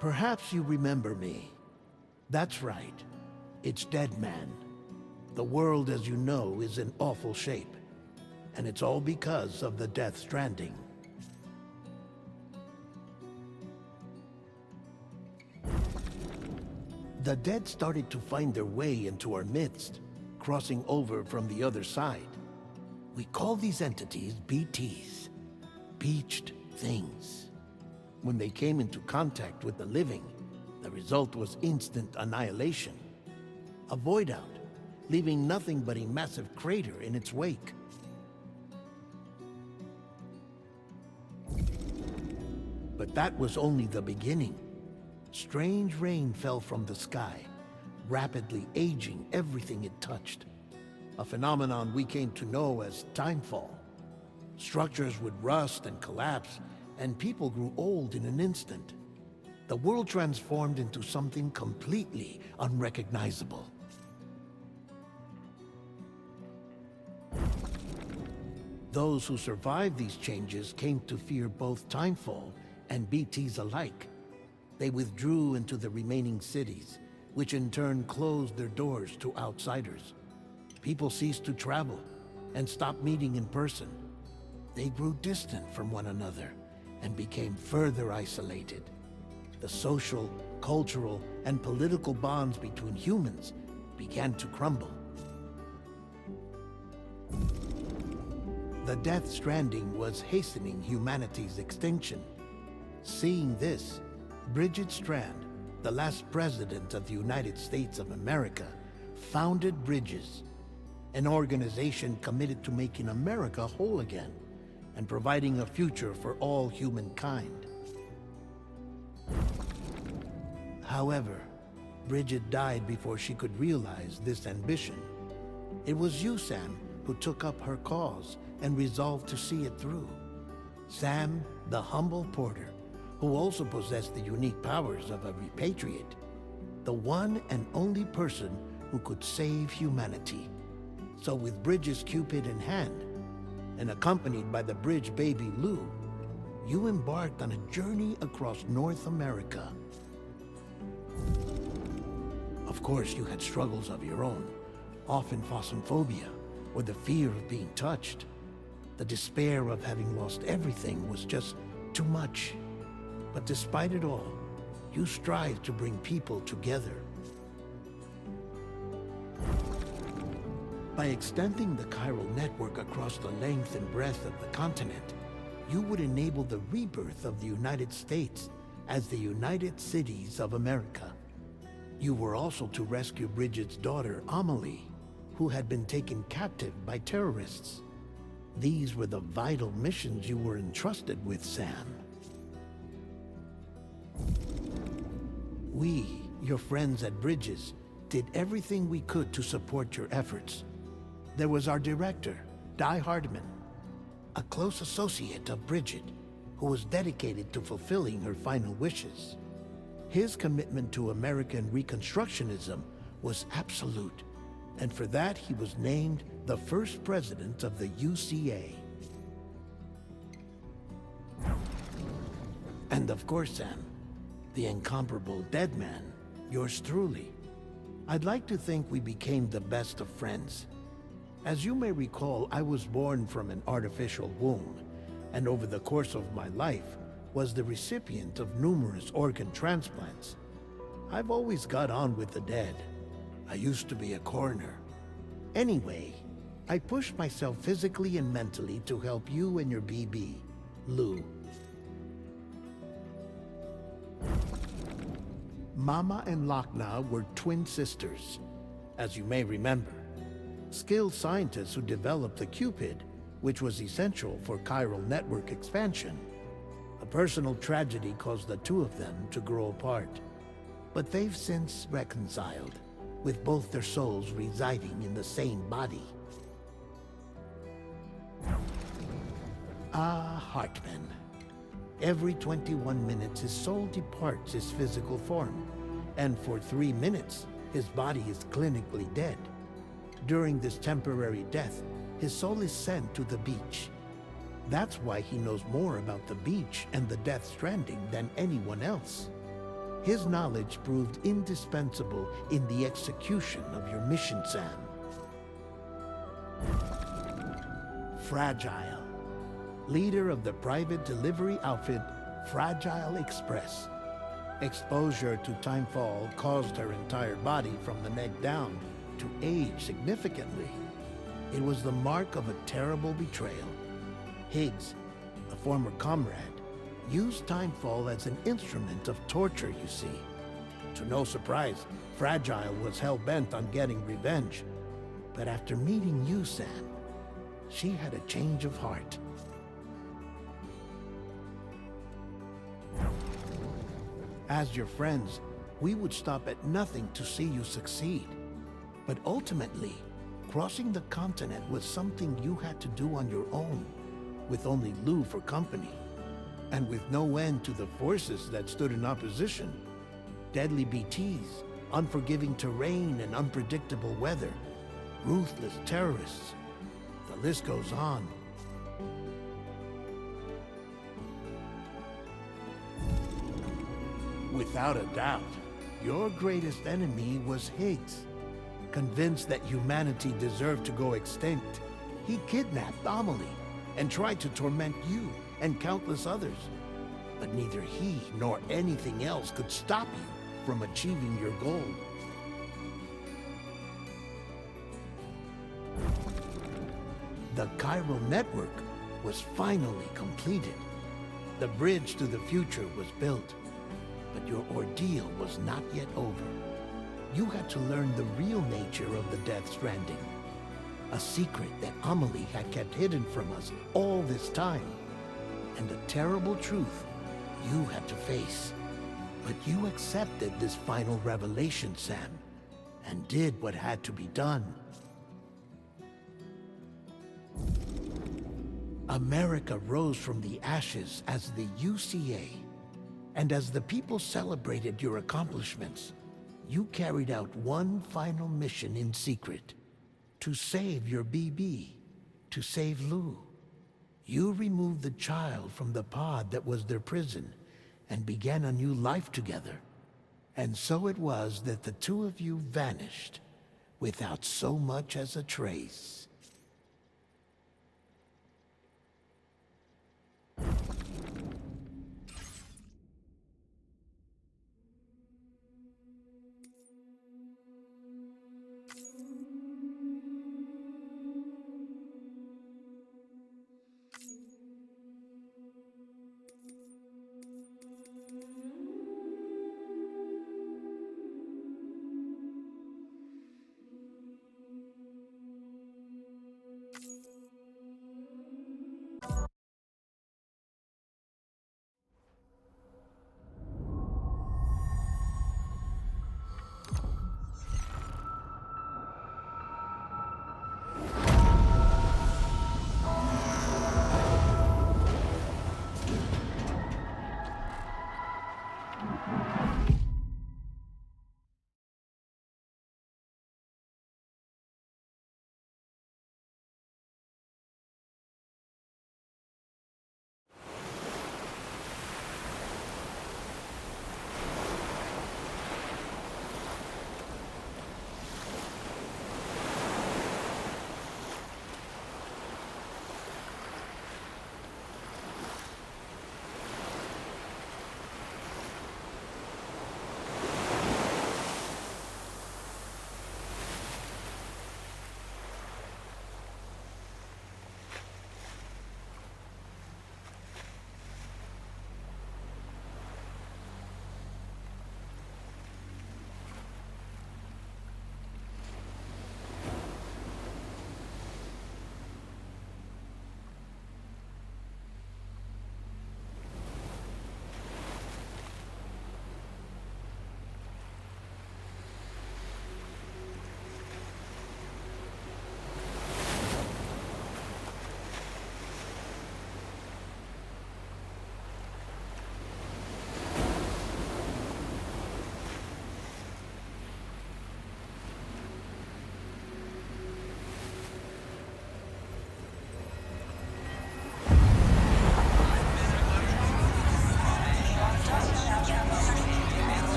Perhaps you remember me. That's right. It's Dead Man. The world, as you know, is in awful shape. And it's all because of the Death Stranding. The dead started to find their way into our midst, crossing over from the other side. We call these entities BTs, Beached Things. When they came into contact with the living, the result was instant annihilation. A void out, leaving nothing but a massive crater in its wake. But that was only the beginning. Strange rain fell from the sky, rapidly aging everything it touched. A phenomenon we came to know as timefall. Structures would rust and collapse, and people grew old in an instant. The world transformed into something completely unrecognizable. Those who survived these changes came to fear both timefall and BTs alike. They withdrew into the remaining cities, which in turn closed their doors to outsiders. People ceased to travel and stopped meeting in person. They grew distant from one another and became further isolated. The social, cultural, and political bonds between humans began to crumble. The Death Stranding was hastening humanity's extinction. Seeing this, Bridget Strand, the last president of the United States of America, founded Bridges, an organization committed to making America whole again and providing a future for all humankind. However, Bridget died before she could realize this ambition. It was you, Sam, who took up her cause and resolved to see it through. Sam, the humble porter, who also possessed the unique powers of a repatriate, the one and only person who could save humanity. So with Bridges' Cupid in hand, and accompanied by the bridge baby Lou, you embarked on a journey across North America. Of course, you had struggles of your own, often phasmophobia, or the fear of being touched. The despair of having lost everything was just too much. But despite it all, you strive to bring people together. By extending the chiral network across the length and breadth of the continent, you would enable the rebirth of the United States as the United Cities of America. You were also to rescue Bridget's daughter, Amelie, who had been taken captive by terrorists. These were the vital missions you were entrusted with, Sam. We, your friends at Bridges, did everything we could to support your efforts. There was our director, Di Hardman, a close associate of Bridget, who was dedicated to fulfilling her final wishes. His commitment to American Reconstructionism was absolute, and for that he was named the first president of the UCA. And of course, Sam, the incomparable Dead Man, yours truly. I'd like to think we became the best of friends. As you may recall, I was born from an artificial womb, and over the course of my life was the recipient of numerous organ transplants. I've always got on with the dead. I used to be a coroner. Anyway, I pushed myself physically and mentally to help you and your BB, Lou. Mama and Lakna were twin sisters, as you may remember. Skilled scientists who developed the Cupid, which was essential for chiral network expansion. A personal tragedy caused the two of them to grow apart. But they've since reconciled, with both their souls residing in the same body. Ah, Hartman. Every 21 minutes his soul departs his physical form, and for 3 minutes his body is clinically dead. During this temporary death, his soul is sent to the beach. That's why he knows more about the beach and the Death Stranding than anyone else. His knowledge proved indispensable in the execution of your mission, Sam. Fragile, leader of the private delivery outfit Fragile Express. Exposure to timefall caused her entire body from the neck down to age significantly. It was the mark of a terrible betrayal. Higgs, a former comrade, used timefall as an instrument of torture, you see. To no surprise, Fragile was hell-bent on getting revenge. But after meeting you, Sam, she had a change of heart. As your friends, we would stop at nothing to see you succeed. But ultimately, crossing the continent was something you had to do on your own, with only Lou for company, and with no end to the forces that stood in opposition. Deadly BTs, unforgiving terrain and unpredictable weather, ruthless terrorists. The list goes on. Without a doubt, your greatest enemy was Higgs. Convinced that humanity deserved to go extinct, he kidnapped Amelie and tried to torment you and countless others. But neither he nor anything else could stop you from achieving your goal. The chiral network was finally completed. The bridge to the future was built. But your ordeal was not yet over. You had to learn the real nature of the Death Stranding. A secret that Amelie had kept hidden from us all this time. And a terrible truth you had to face. But you accepted this final revelation, Sam, and did what had to be done. America rose from the ashes as the UCA. And as the people celebrated your accomplishments, you carried out one final mission in secret. To save your BB. To save Lou. You removed the child from the pod that was their prison and began a new life together. And so it was that the two of you vanished without so much as a trace.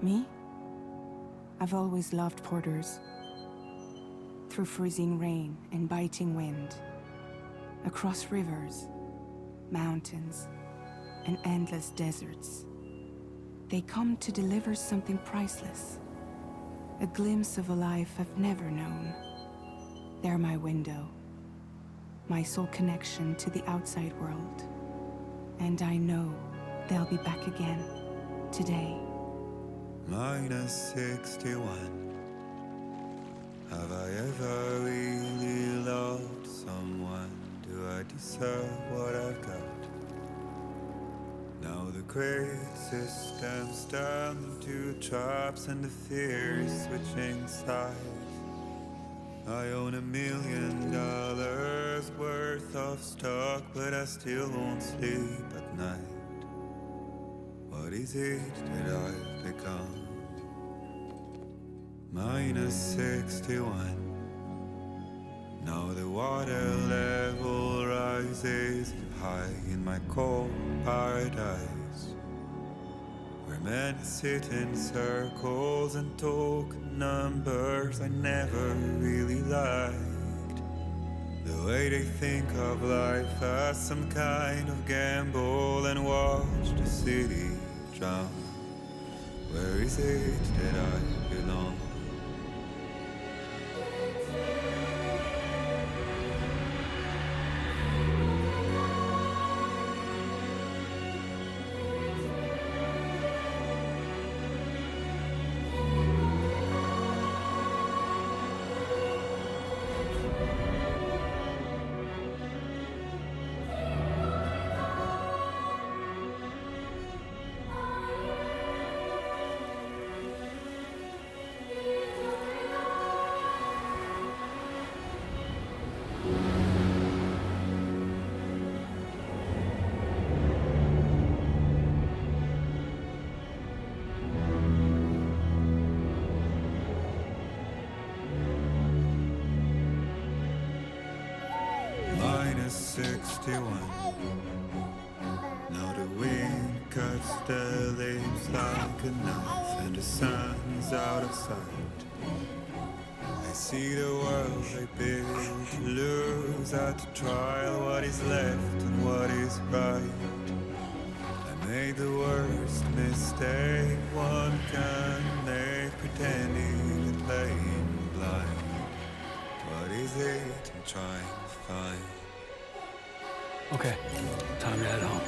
Me? I've always loved porters. Through freezing rain and biting wind, across rivers, mountains, and endless deserts, they come to deliver something priceless, a glimpse of a life I've never known. They're my window, my sole connection to the outside world. And I know they'll be back again, today. -61. Have I ever really loved someone? Do I deserve what I've got? Now the great system's turned into traps and the fears switching sides. I own $1 million worth of stock, but I still won't sleep at night. What is it that I've become? -61. Now the water level rises high in my cold paradise, where men sit in circles and talk numbers I never really liked. The way they think of life as some kind of gamble and watch the city drown. Where is it that I belong? -61. Now the wind cuts the leaves like a knife, and the sun is out of sight. I see the world they build to lose at the trial, what is left and what is right. I made the worst mistake one can make, pretending and playing blind. What is it I'm trying to find? Okay, time to head home.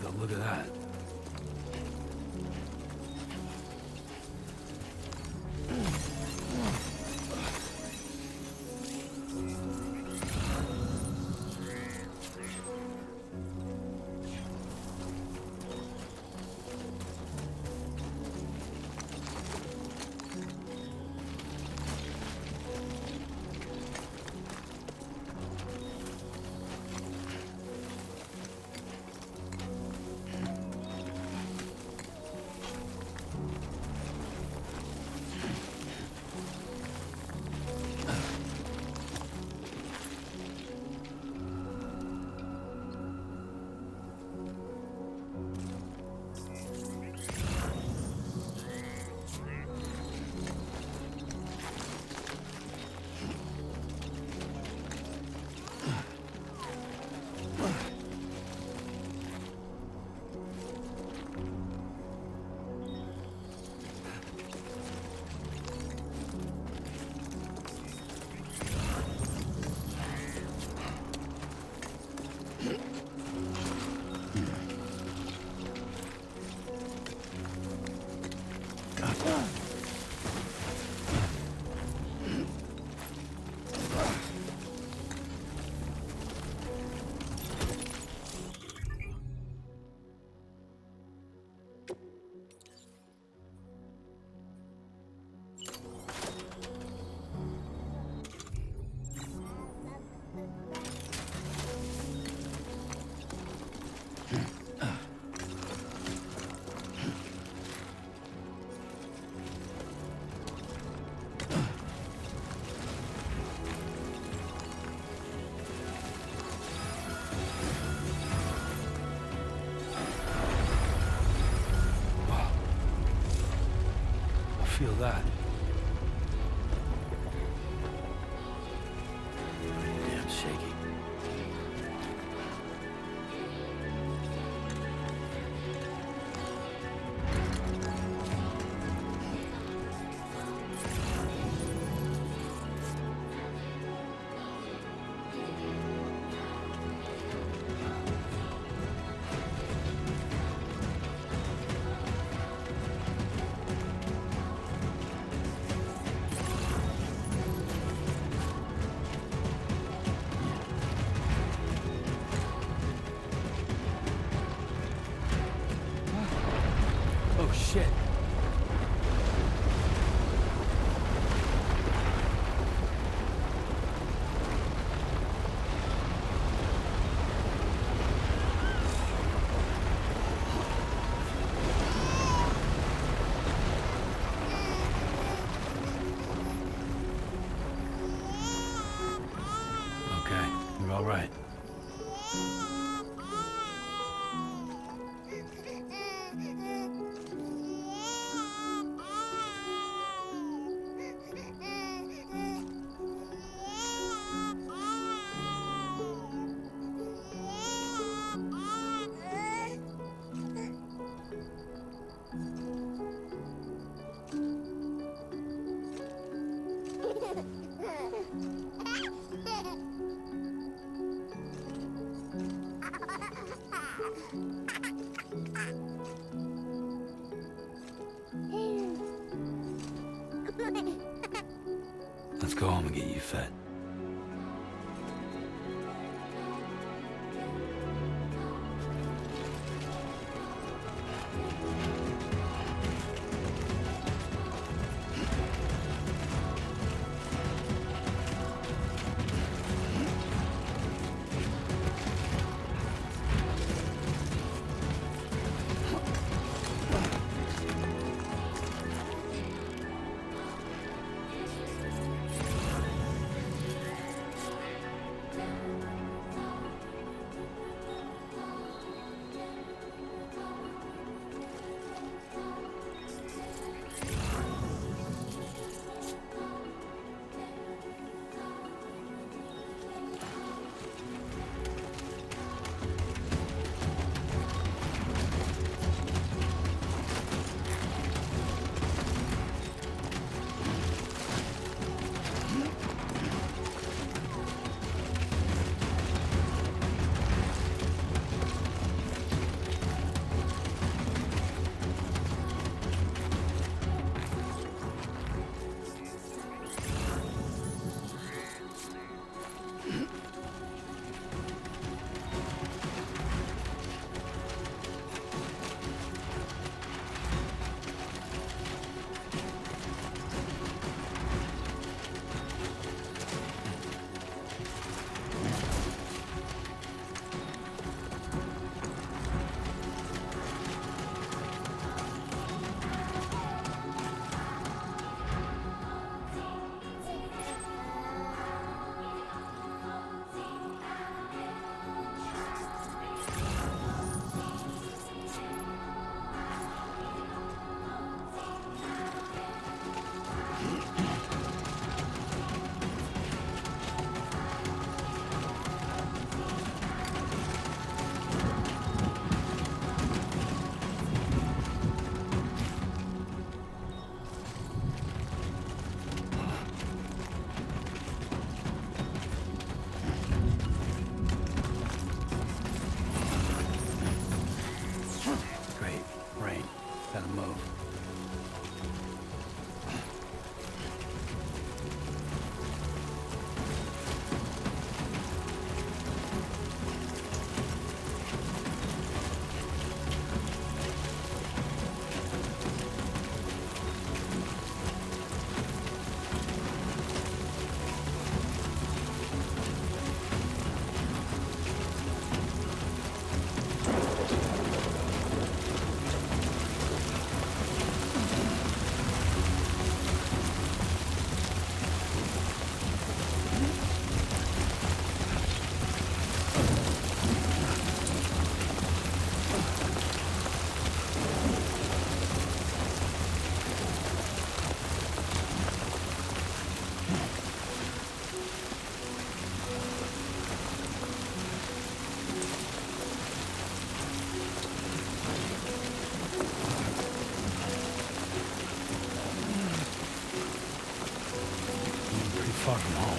though. Look at that. Feel that. Damn shaky. Oh shit. Okay, you're all right. Let's go home and get you fed. too far from home.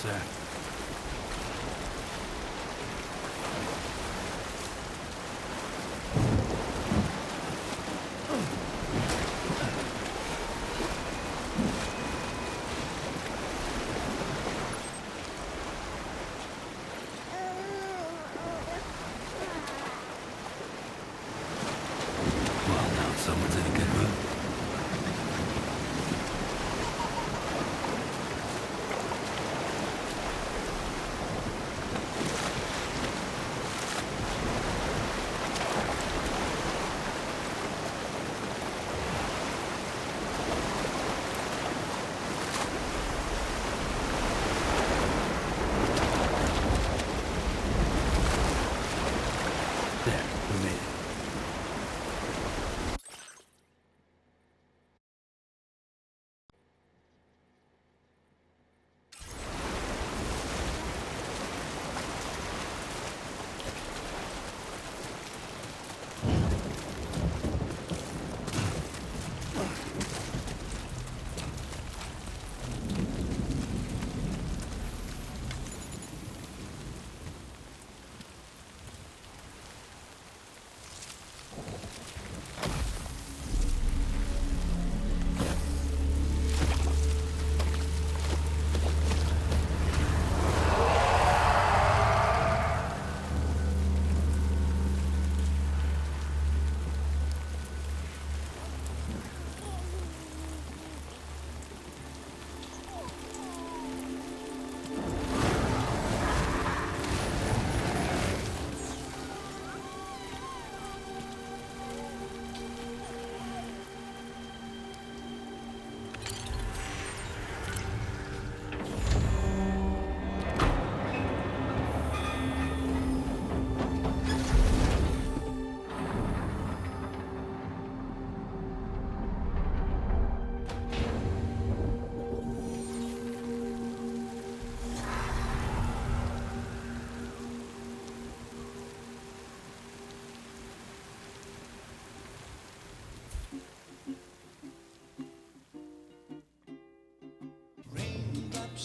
There. Well, now someone's in a good mood.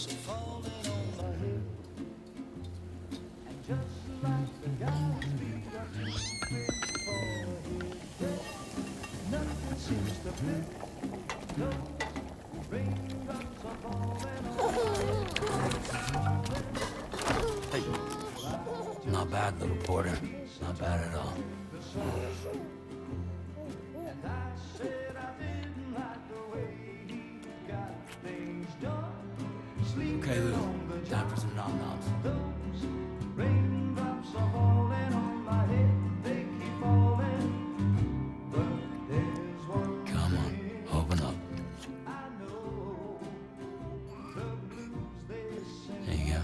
Hey. Not bad, little porter. Not bad at all. Okay, Lou. Time for some nom-noms. Come on, open up. There you go.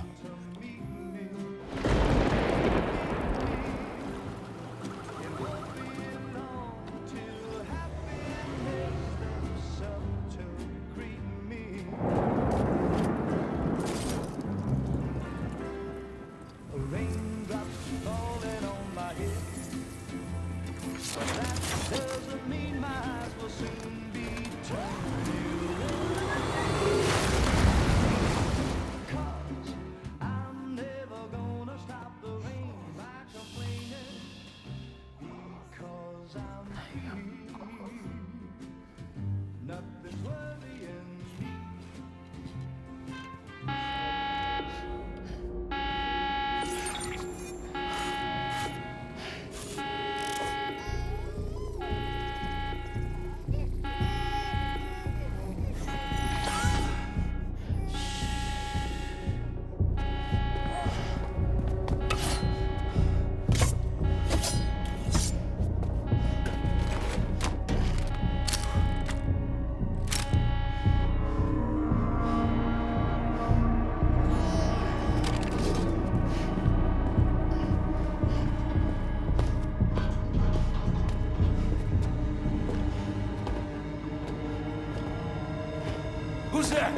Who's there?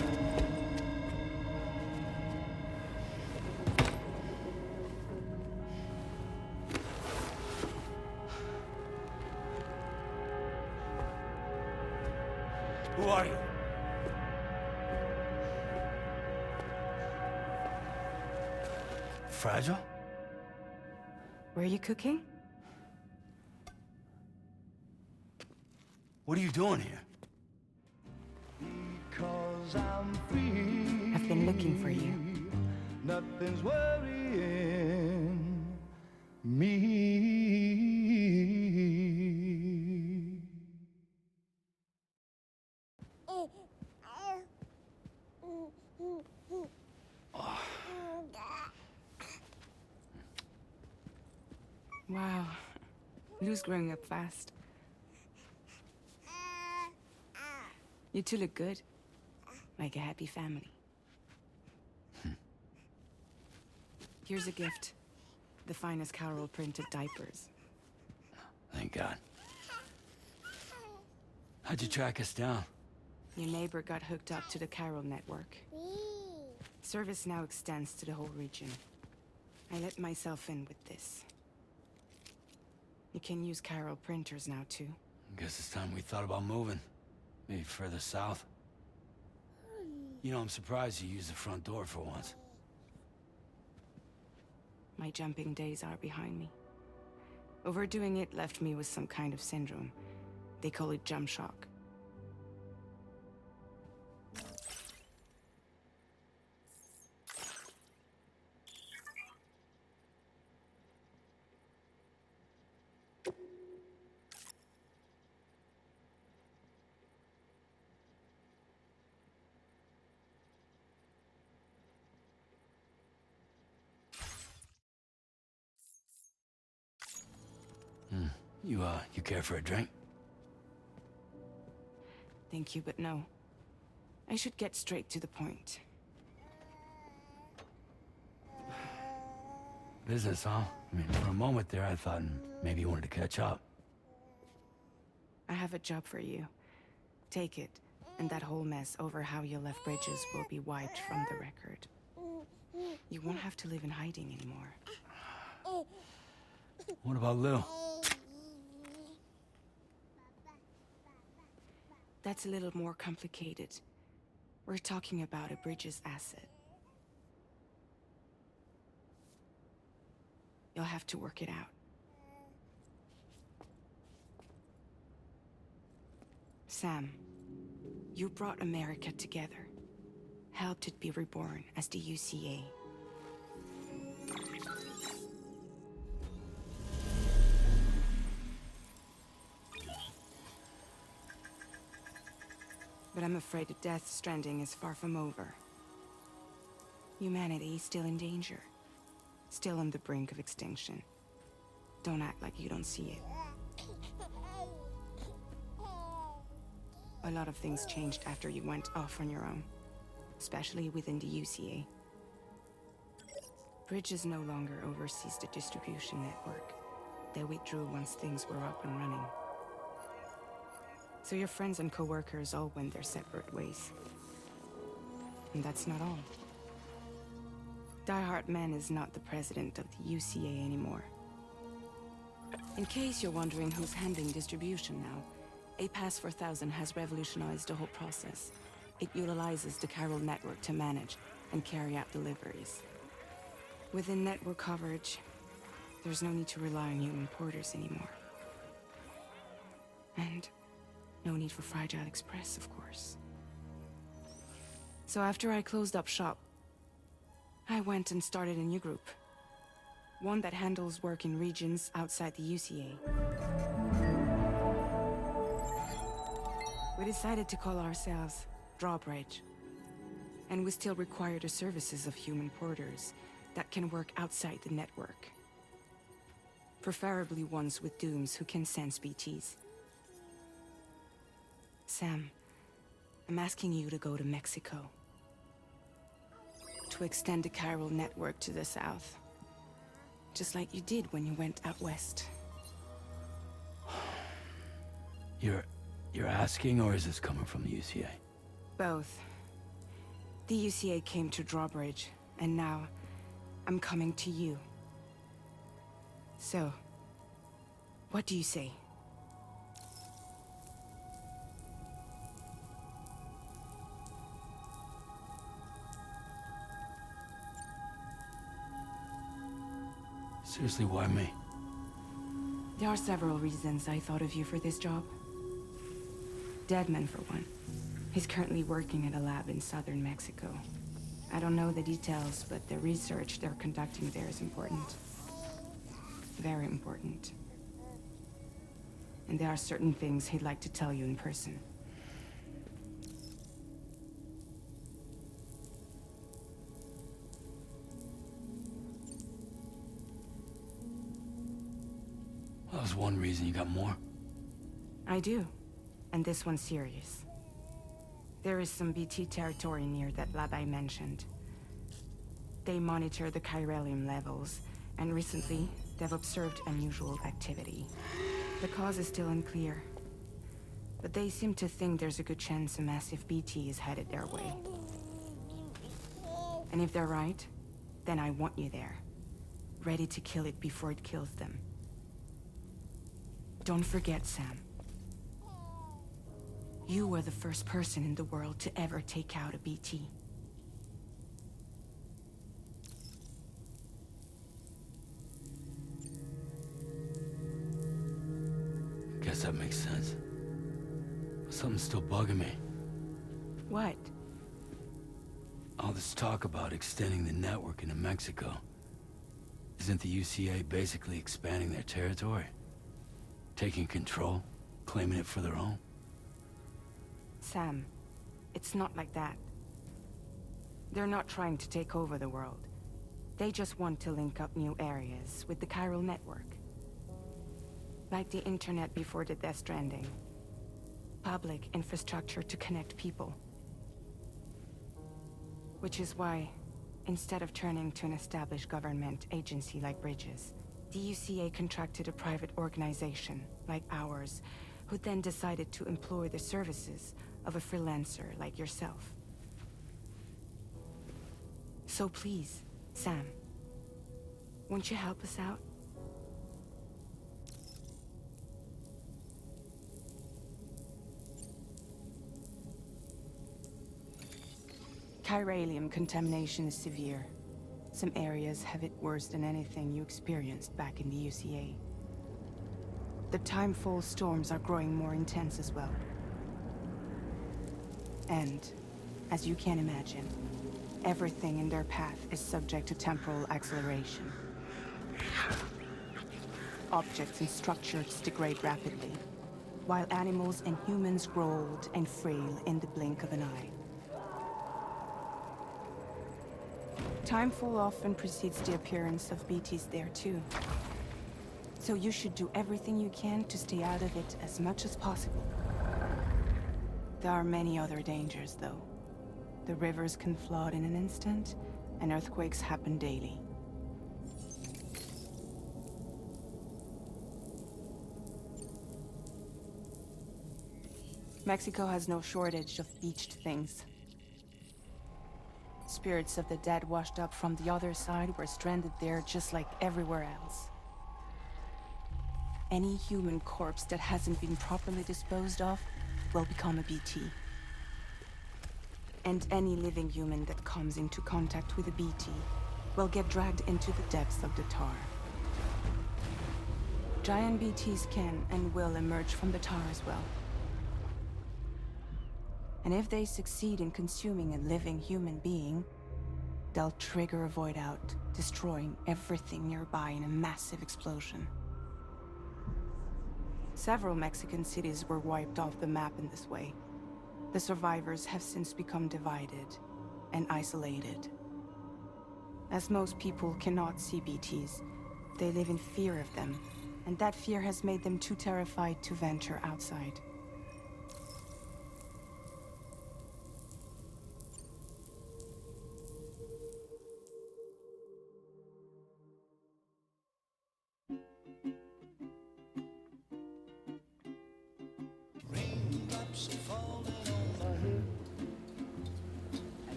Who are you? Fragile? Were you cooking? What are you doing here? I've been looking for you. Nothing's worrying me. Wow. Lou's growing up fast. You two look good. Like a happy family. Here's a gift. The finest Carol printed diapers. Thank God. How'd you track us down? Your neighbor got hooked up to the Carol network. Service now extends to the whole region. I let myself in with this. You can use Carol printers now, too. Guess it's time we thought about moving. Maybe further south. You know, I'm surprised you used the front door for once. My jumping days are behind me. Overdoing it left me with some kind of syndrome. They call it jump shock. You care for a drink? Thank you, but no. I should get straight to the point. Business, huh? I mean, for a moment there, I thought maybe you wanted to catch up. I have a job for you. Take it, and that whole mess over how you left Bridges will be wiped from the record. You won't have to live in hiding anymore. What about Lou? That's a little more complicated. We're talking about a Bridges asset. You'll have to work it out. Sam, you brought America together. Helped it be reborn as the UCA. But I'm afraid that Death Stranding is far from over. Humanity is still in danger. Still on the brink of extinction. Don't act like you don't see it. A lot of things changed after you went off on your own. Especially within the UCA. Bridges no longer oversees the distribution network. They withdrew once things were up and running. So your friends and co-workers all went their separate ways. And that's not all. Die Hard Man is not the president of the UCA anymore. In case you're wondering who's handling distribution now, A Pass 4000 has revolutionized the whole process. It utilizes the chiral network to manage and carry out deliveries. Within network coverage, there's no need to rely on human porters anymore. And no need for Fragile Express, of course. So after I closed up shop, I went and started a new group. One that handles work in regions outside the UCA. We decided to call ourselves Drawbridge. And we still require the services of human porters that can work outside the network. Preferably ones with dooms who can sense BTs. Sam, I'm asking you to go to Mexico. To extend the chiral network to the south. Just like you did when you went out west. You're asking, or is this coming from the UCA? Both. The UCA came to Drawbridge, and now I'm coming to you. So, what do you say? Seriously, why me? There are several reasons I thought of you for this job. Deadman, for one. He's currently working at a lab in southern Mexico. I don't know the details, but the research they're conducting there is important. Very important. And there are certain things he'd like to tell you in person. That was one reason. You got more? I do. And this one's serious. There is some BT territory near that lab I mentioned. They monitor the chiralium levels, and recently, they've observed unusual activity. The cause is still unclear. But they seem to think there's a good chance a massive BT is headed their way. And if they're right, then I want you there. Ready to kill it before it kills them. Don't forget, Sam. You were the first person in the world to ever take out a BT. Guess that makes sense. But something's still bugging me. What? All this talk about extending the network into Mexico. Isn't the UCA basically expanding their territory? Taking control? Claiming it for their own? Sam, it's not like that. They're not trying to take over the world. They just want to link up new areas with the chiral network. Like the internet before the Death Stranding. Public infrastructure to connect people. Which is why, instead of turning to an established government agency like Bridges, the UCA contracted a private organization, like ours, who then decided to employ the services of a freelancer like yourself. So please, Sam, won't you help us out? Chiralium contamination is severe. Some areas have it worse than anything you experienced back in the UCA. The timefall storms are growing more intense as well. And, as you can imagine, everything in their path is subject to temporal acceleration. Objects and structures degrade rapidly, while animals and humans grow old and frail in the blink of an eye. Timefall often precedes the appearance of BTs there too. So you should do everything you can to stay out of it as much as possible. There are many other dangers, though. The rivers can flood in an instant, and earthquakes happen daily. Mexico has no shortage of beached things. Spirits of the dead washed up from the other side were stranded there just like everywhere else. Any human corpse that hasn't been properly disposed of will become a BT. And any living human that comes into contact with a BT will get dragged into the depths of the tar. Giant BTs can and will emerge from the tar as well. And if they succeed in consuming a living human being, they'll trigger a void out, destroying everything nearby in a massive explosion. Several Mexican cities were wiped off the map in this way. The survivors have since become divided and isolated. As most people cannot see BTs, they live in fear of them, and that fear has made them too terrified to venture outside.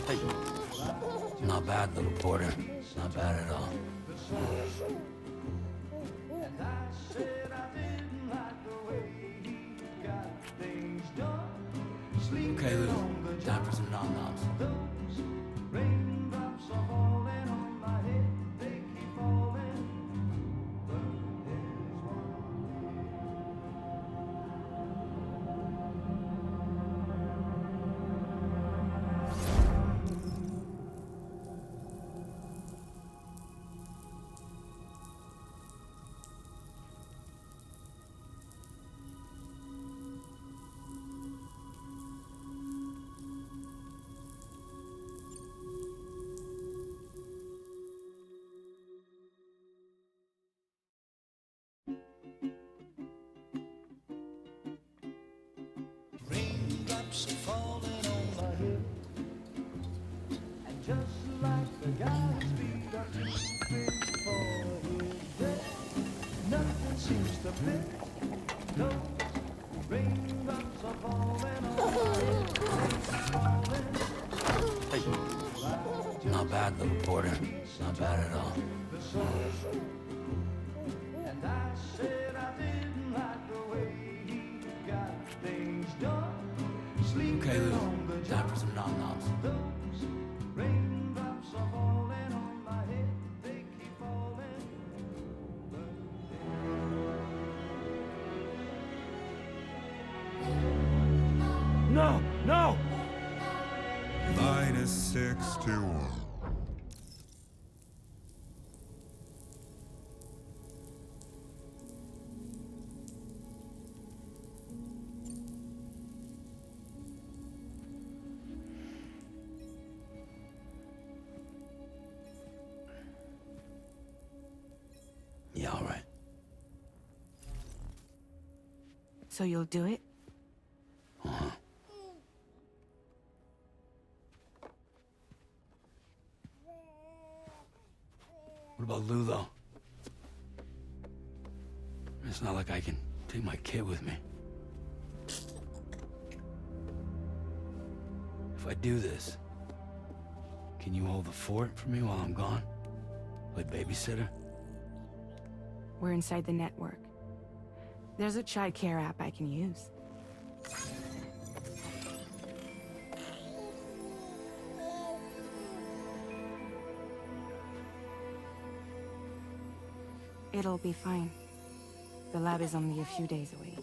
Hey. Not bad, little porter. Not bad at all. Okay, Lou. Time for some nom-noms. Raindrops are falling on my head, and just like the guy's feet are too big for his bed, nothing seems to fit. No, raindrops are falling on my head. Hey. Not bad, little porter. Not bad at all. And I said I didn't like the way he got things done. Okay, Lou. Time for some nom-noms. Those raindrops are falling on my head. They keep falling. No! No! -61. Yeah, all right. So you'll do it? Uh-huh. What about Lou, though? It's not like I can take my kid with me. If I do this, Can you hold the fort for me while I'm gone? Play babysitter? We're inside the network. There's a child care app I can use. It'll be fine. The lab is only a few days away.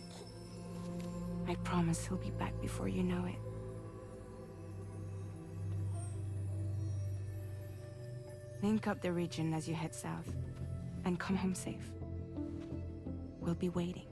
I promise he'll be back before you know it. Link up the region as you head south, and come home safe. We'll be waiting.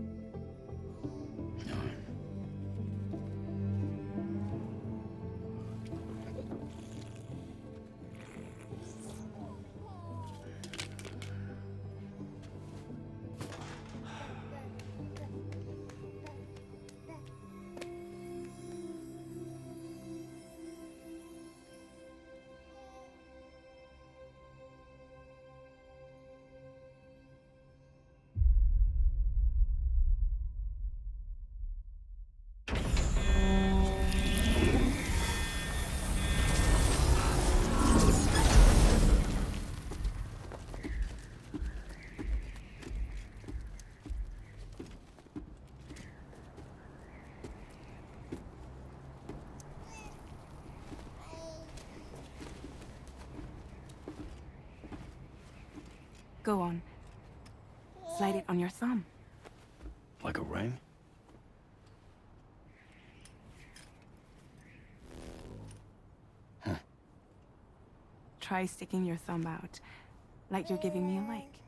Go on. Slide it on your thumb. Like a ring? Try sticking your thumb out, like you're giving me a like.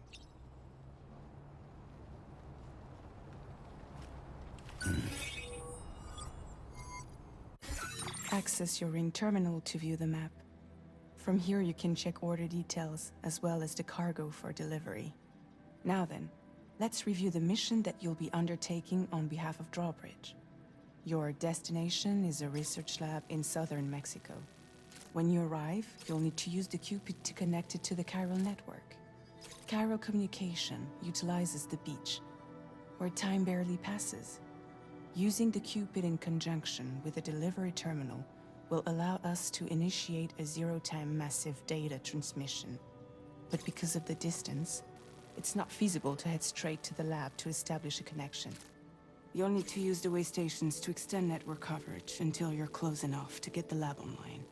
Access your ring terminal to view the map. From here you can check order details, as well as the cargo for delivery. Now then, let's review the mission that you'll be undertaking on behalf of Drawbridge. Your destination is a research lab in southern Mexico. When you arrive, you'll need to use the Cupid to connect it to the chiral network. Chiral communication utilizes the beach, where time barely passes. Using the Cupid in conjunction with a delivery terminal will allow us to initiate a zero-time massive data transmission. But because of the distance, it's not feasible to head straight to the lab to establish a connection. You'll need to use the way stations to extend network coverage until you're close enough to get the lab online.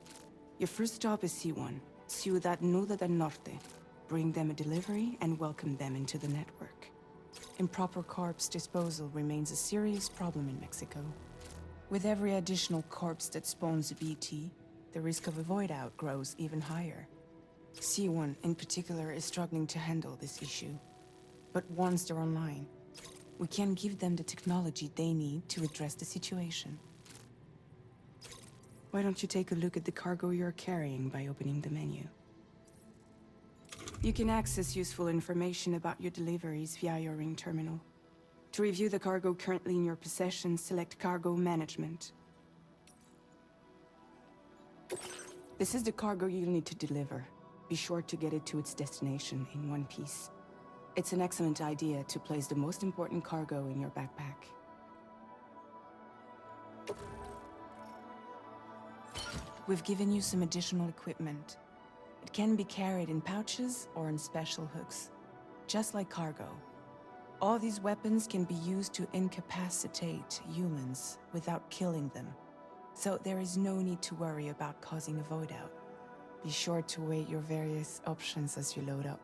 Your first stop is C1, Ciudad Nuda del Norte. Bring them a delivery and welcome them into the network. Improper corpse disposal remains a serious problem in Mexico. With every additional corpse that spawns a BT, the risk of a void out grows even higher. C1 in particular is struggling to handle this issue. But once they're online, we can give them the technology they need to address the situation. Why don't you take a look at the cargo you're carrying by opening the menu? You can access useful information about your deliveries via your ring terminal. To review the cargo currently in your possession, select Cargo Management. This is the cargo you'll need to deliver. Be sure to get it to its destination in one piece. It's an excellent idea to place the most important cargo in your backpack. We've given you some additional equipment. It can be carried in pouches or in special hooks, just like cargo. All these weapons can be used to incapacitate humans without killing them, so there is no need to worry about causing a void out. Be sure to weigh your various options as you load up.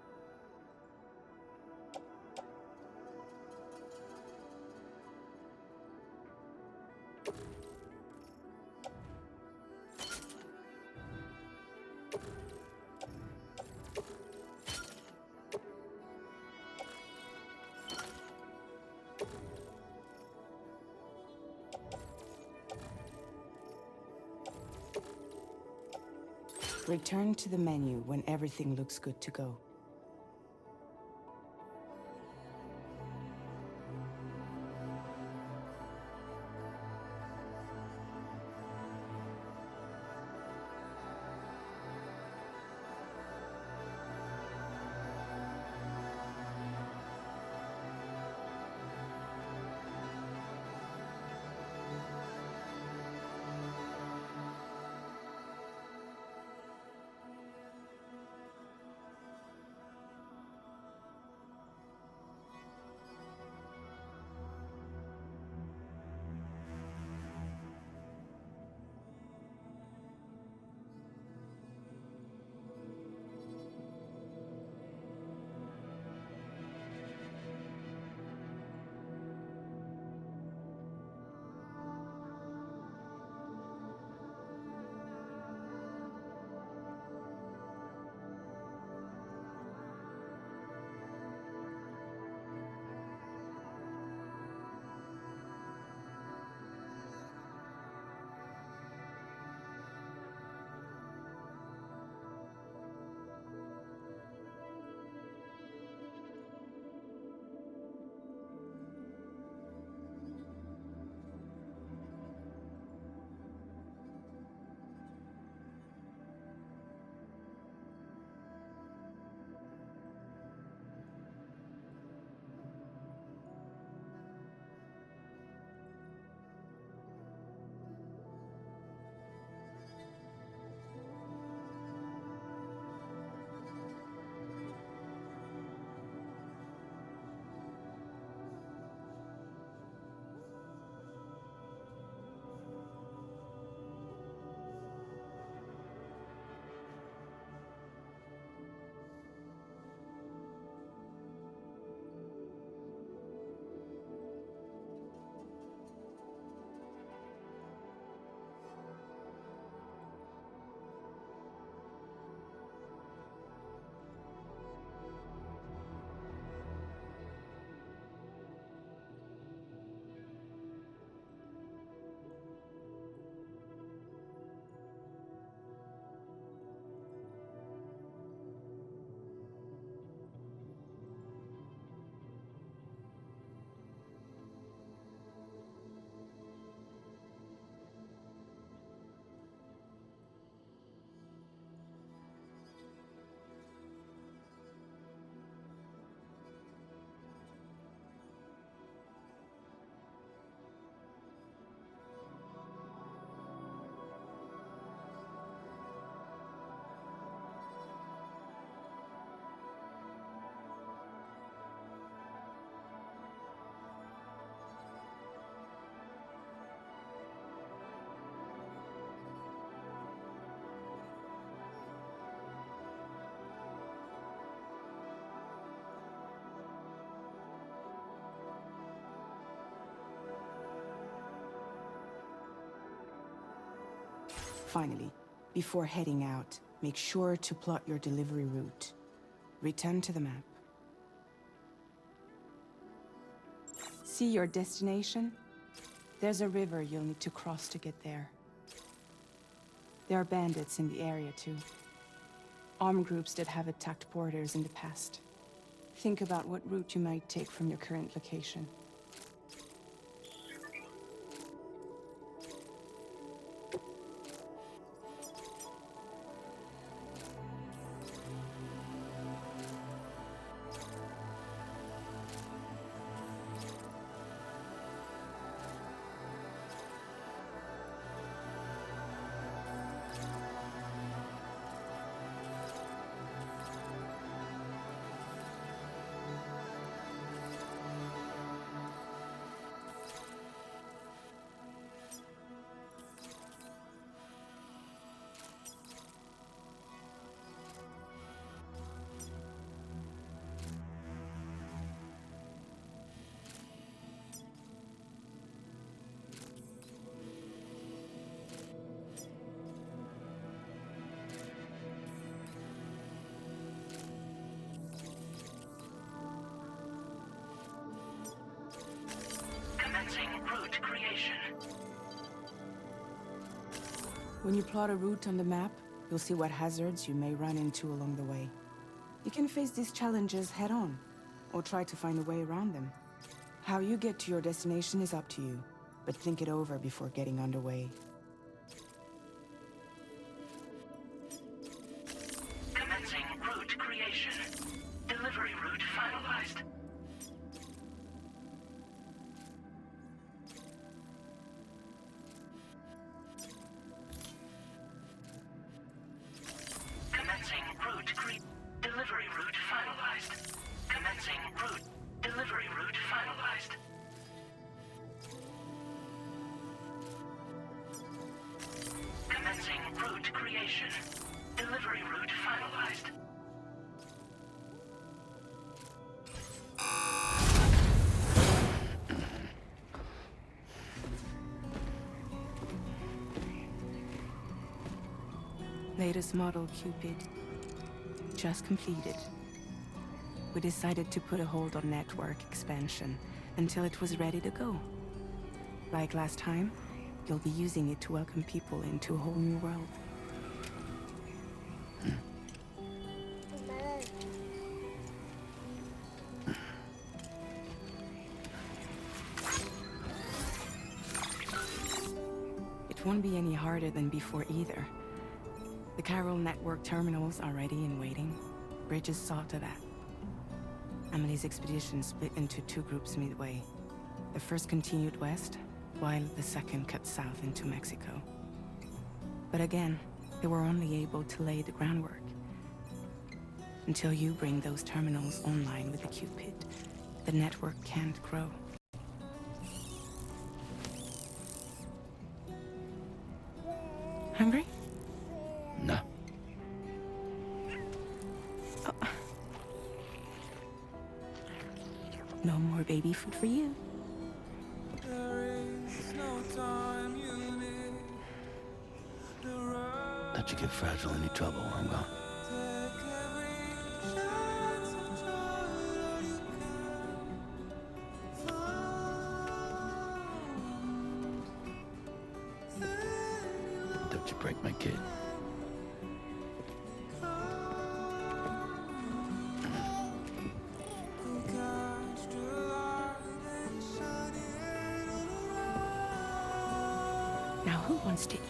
Return to the menu when everything looks good to go. Finally, before heading out, make sure to plot your delivery route. Return to the map. See your destination? There's a river you'll need to cross to get there. There are bandits in the area too. Armed groups that have attacked porters in the past. Think about what route you might take from your current location. Route creation. When you plot a route on the map, you'll see what hazards you may run into along the way. You can face these challenges head-on, or try to find a way around them. How you get to your destination is up to you, but think it over before getting underway. Commencing route creation. Delivery route finalized. Commencing delivery route finalized. Commencing delivery route finalized. Commencing route creation. Delivery route finalized. Latest model Cupid. Just completed. We decided to put a hold on network expansion until it was ready to go. Like last time, you'll be using it to welcome people into a whole new world. It won't be any harder than before either. The Chiral network terminals are ready and waiting. Bridges saw to that. Emily's expedition split into two groups midway. The first continued west, while the second cut south into Mexico. But again, they were only able to lay the groundwork. Until you bring those terminals online with the Cupid, the network can't grow. Hungry? No. No more baby food for you. Let you get fragile any trouble, I'm gone. Don't you break my kid. Now who wants to eat?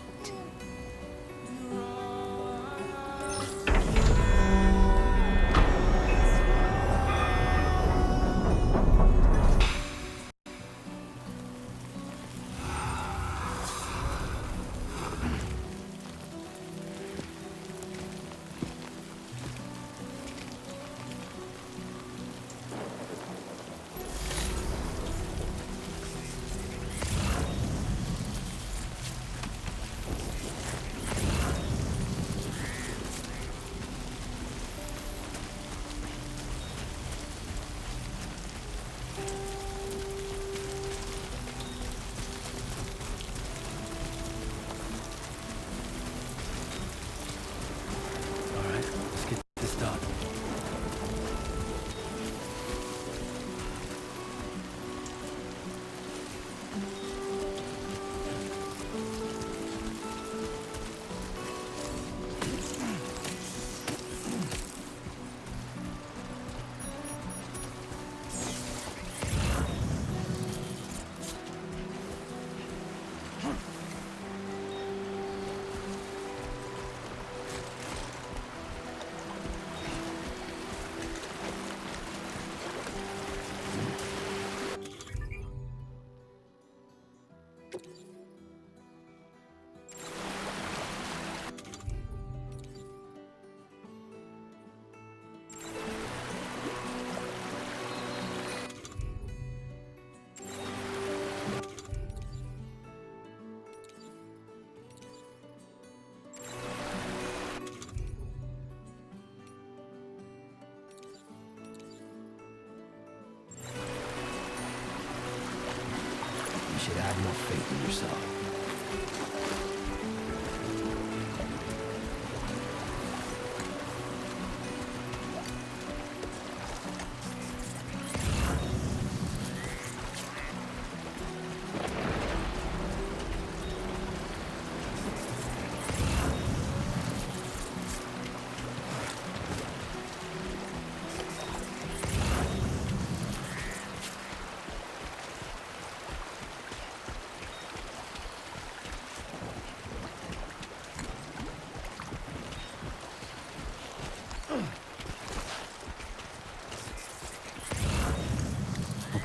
faith in yourself.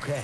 Okay.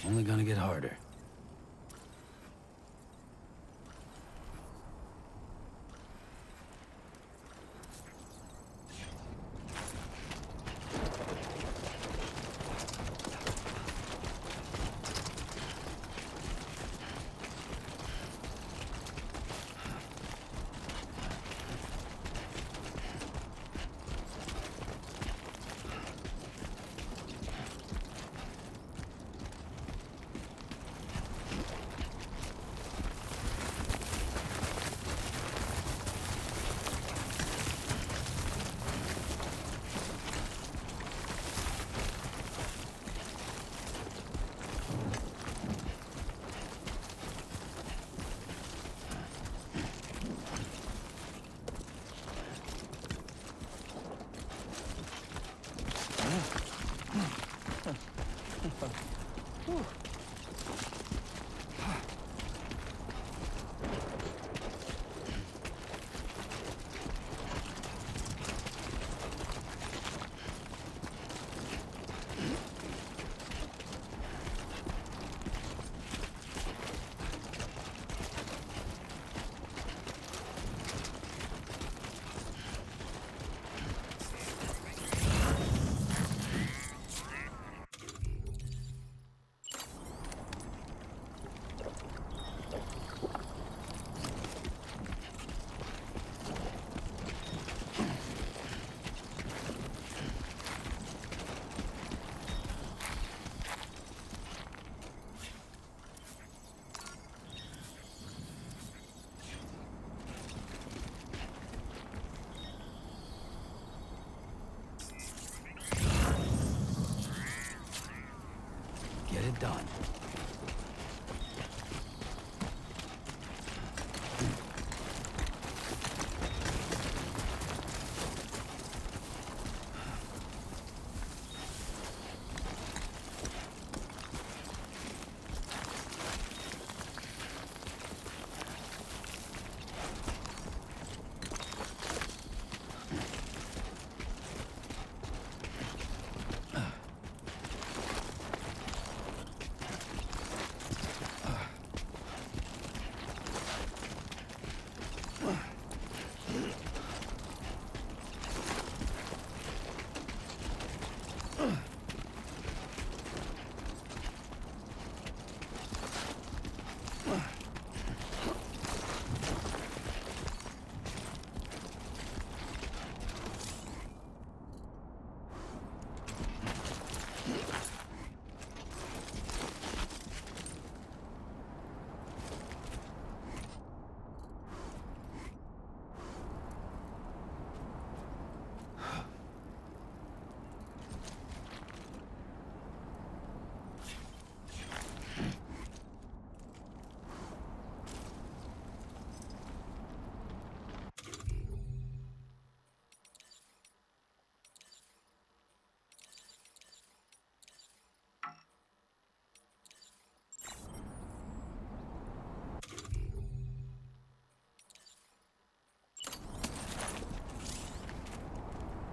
Only gonna get harder. Get it done.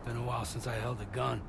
Been a while since I held a gun.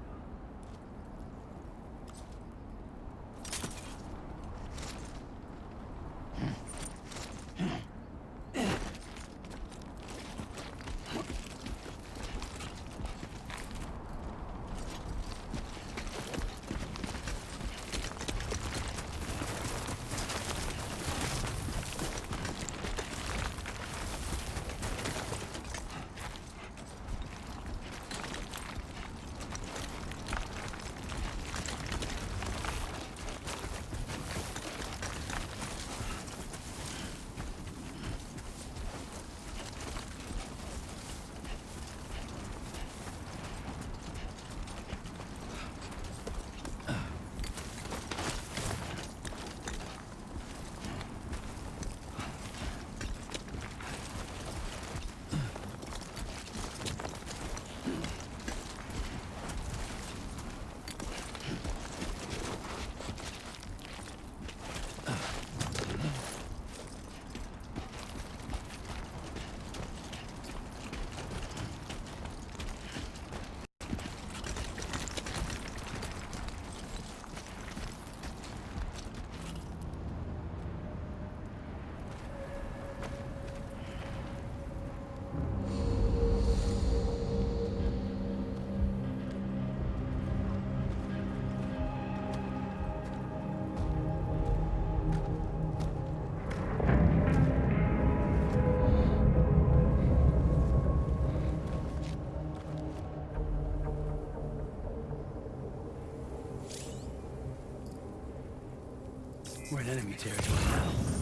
We're in enemy territory now.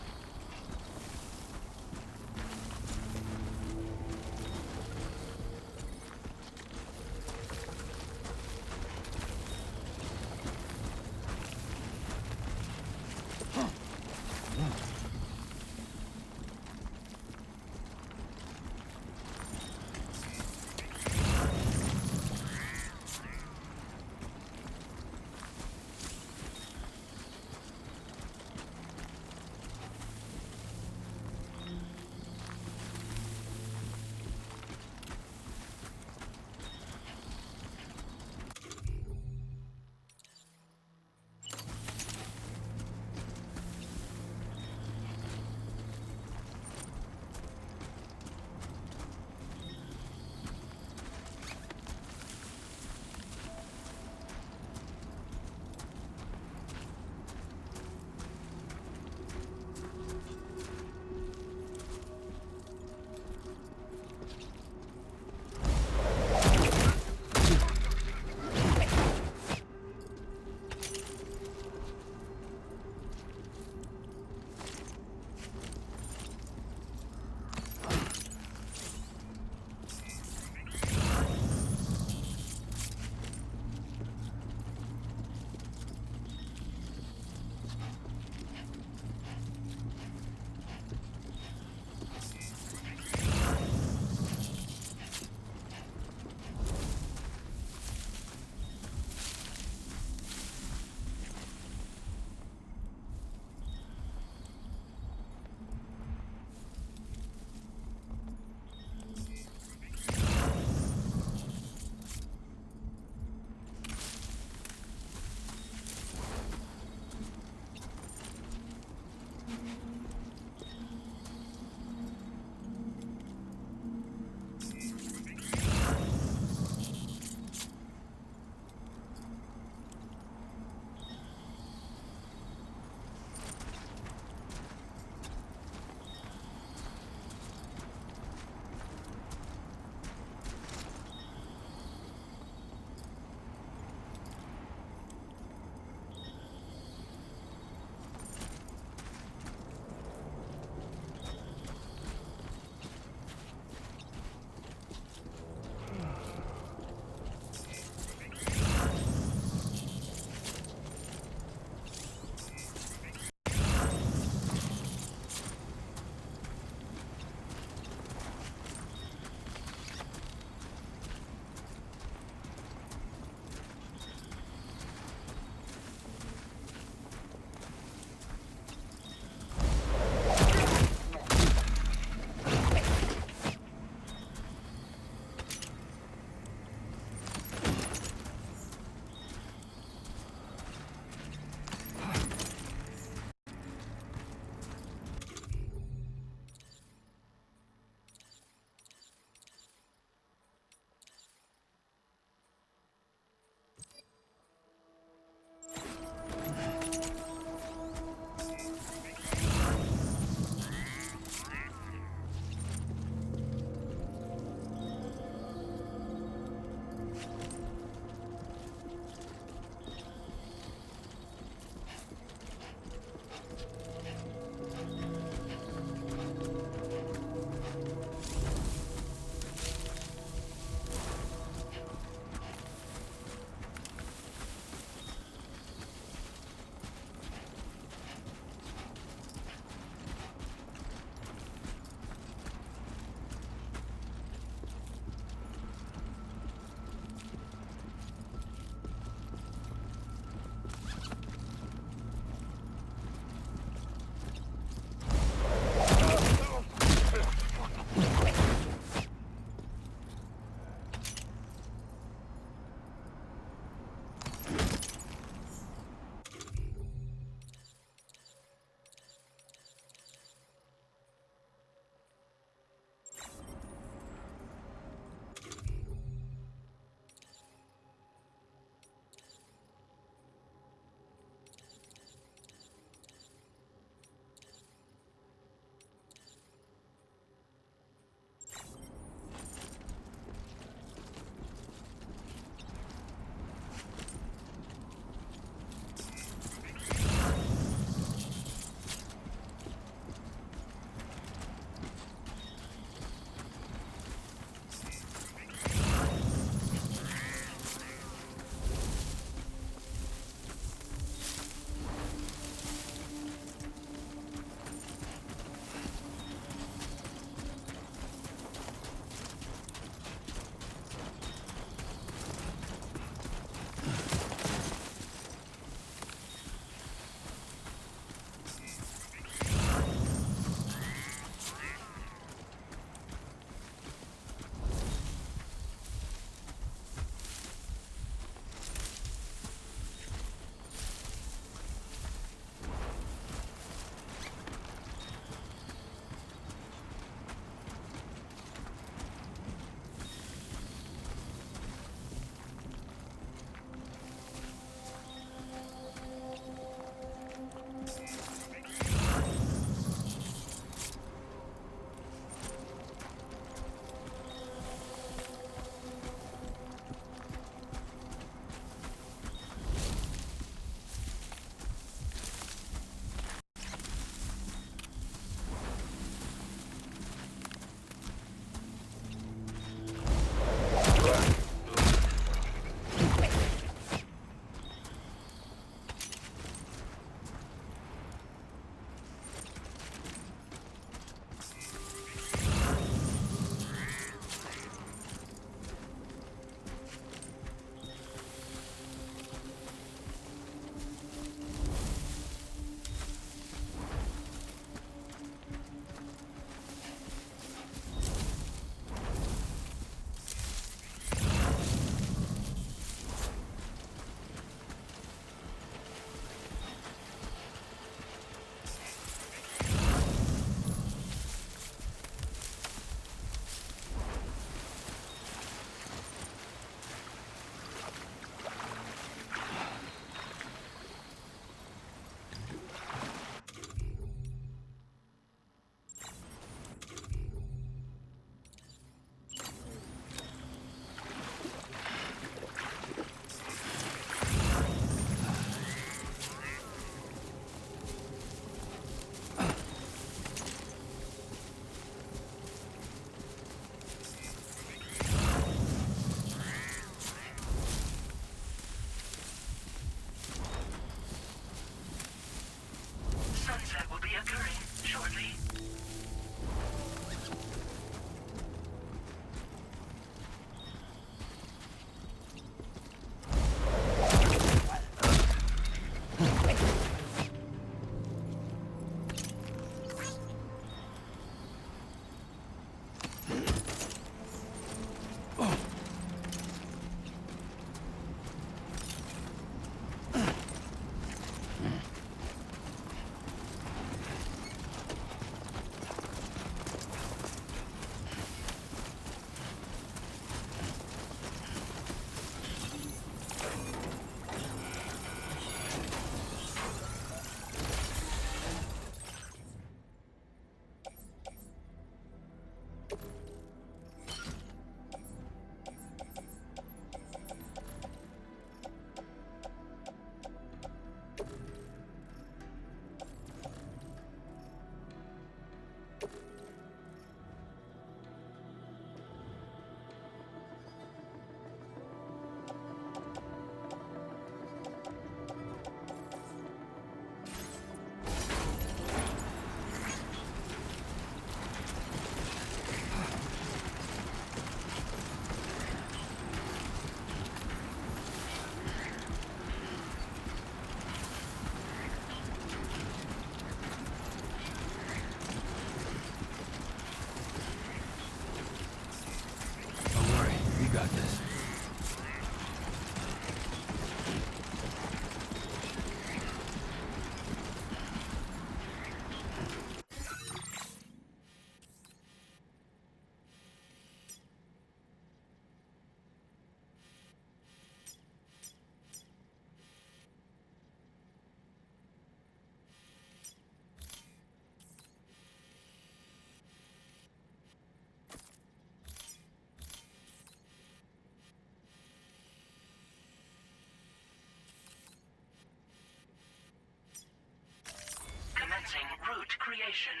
creation.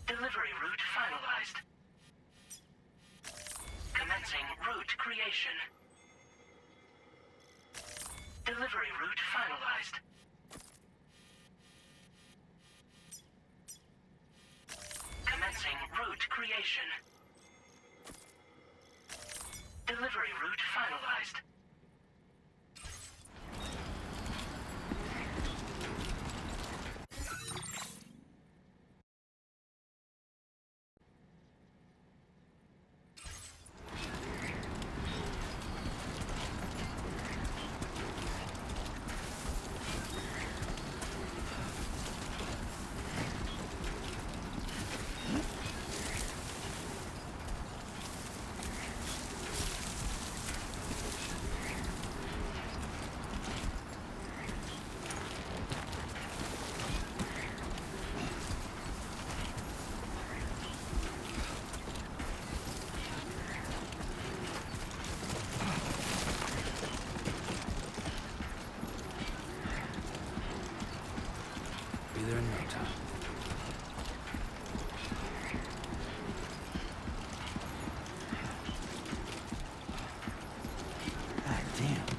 Delivery route finalized. Commencing route creation. Delivery route finalized. Commencing route creation. Delivery route finalized. Be there in no time. God damn.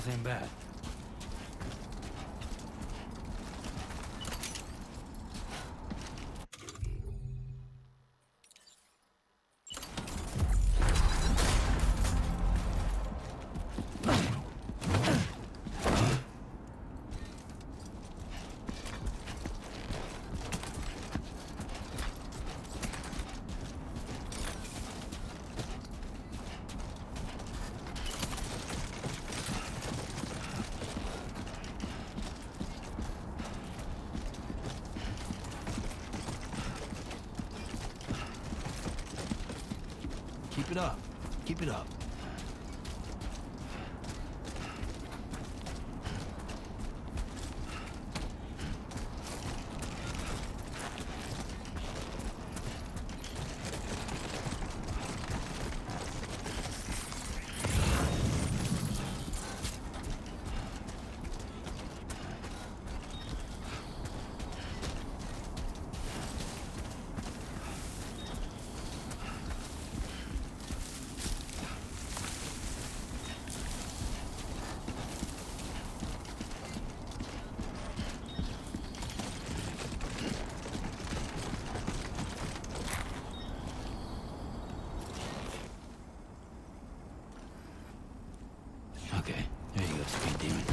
anything bad. Keep it up. Keep it up. Okay, there you go, Speed Demon.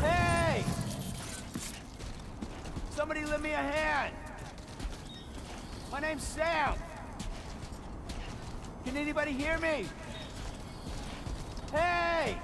Hey! Somebody lend me a hand! My name's Sam! Can anybody hear me? Hey!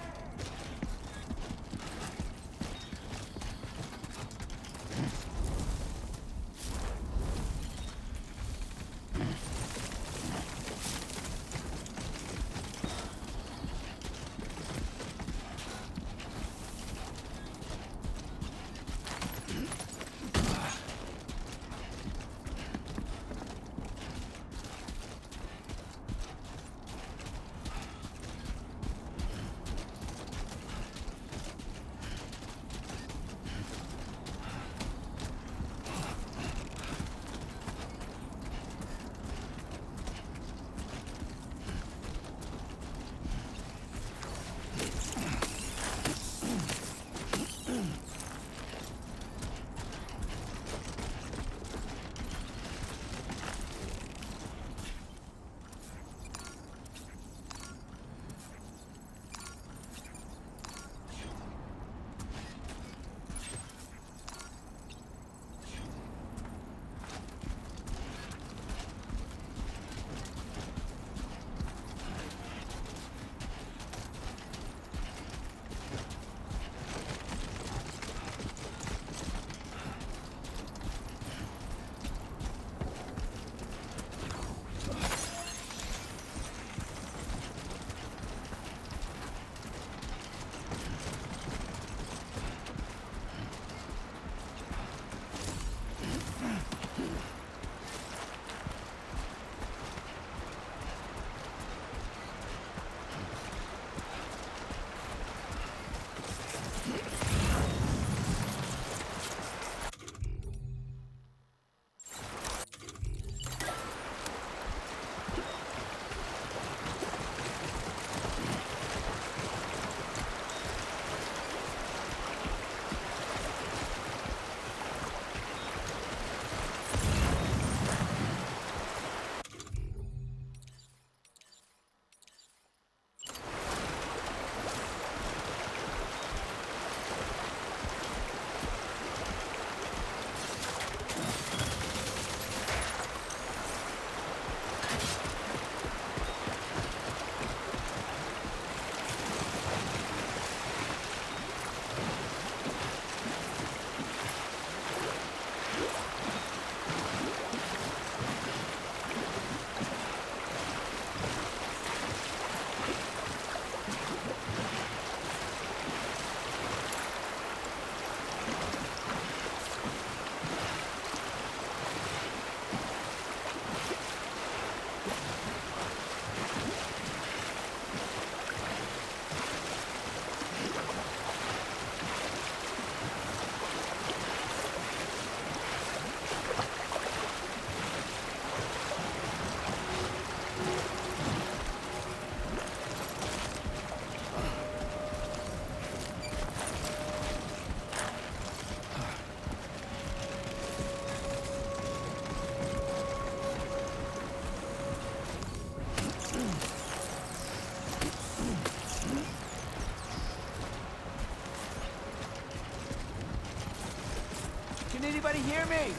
hear me?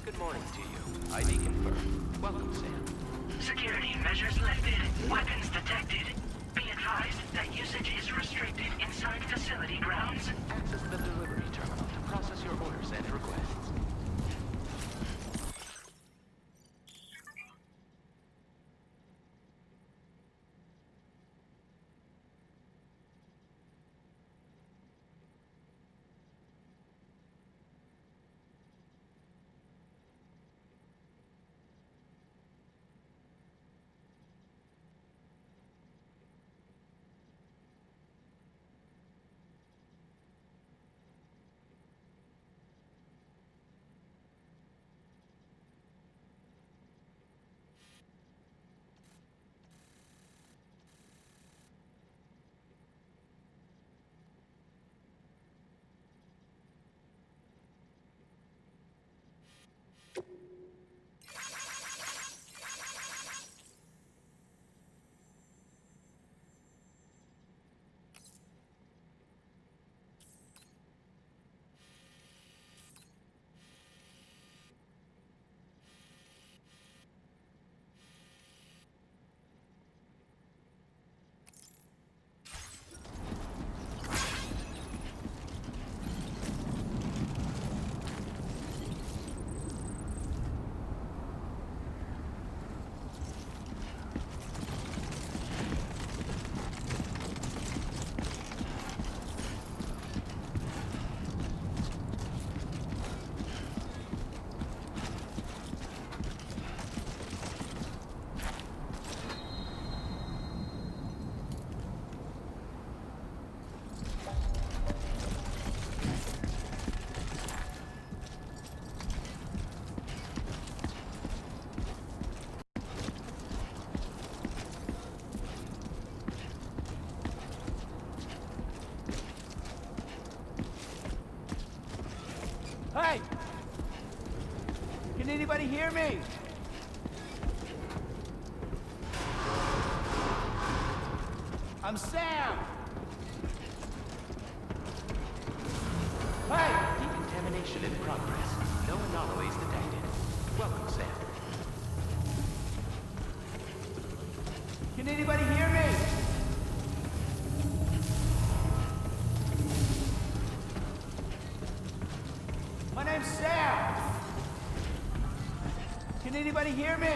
Good morning to you. ID confirmed. Welcome, Sam. Security measures lifted. Weapons detected. Be advised that usage is restricted inside facility grounds. Access the delivery terminal to process your orders and requests. Hey! Can anybody hear me? I'm Sam! Hey! Decontamination in progress. No anomalies detected. Welcome, Sam. Can anybody hear me? My name's Sam! Can anybody hear me?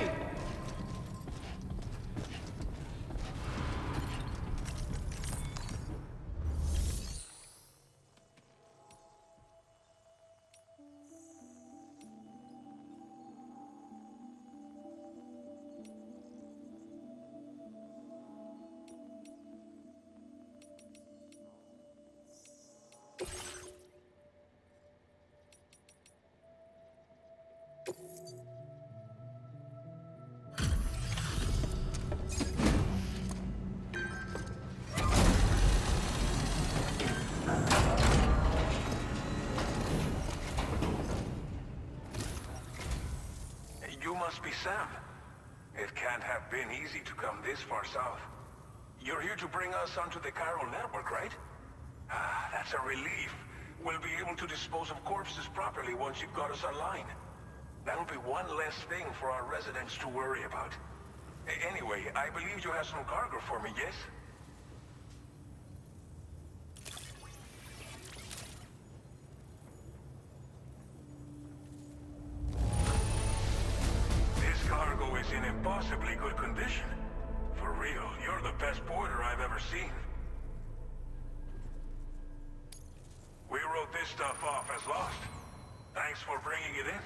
You must be Sam. It can't have been easy to come this far south. You're here to bring us onto the chiral network, right? Ah, that's a relief. We'll be able to dispose of corpses properly once you've got us online. That'll be one less thing for our residents to worry about. Anyway, I believe you have some cargo for me, yes? This cargo is in impossibly good condition. For real, you're the best porter I've ever seen. We wrote this stuff off as lost. Thanks for bringing it in.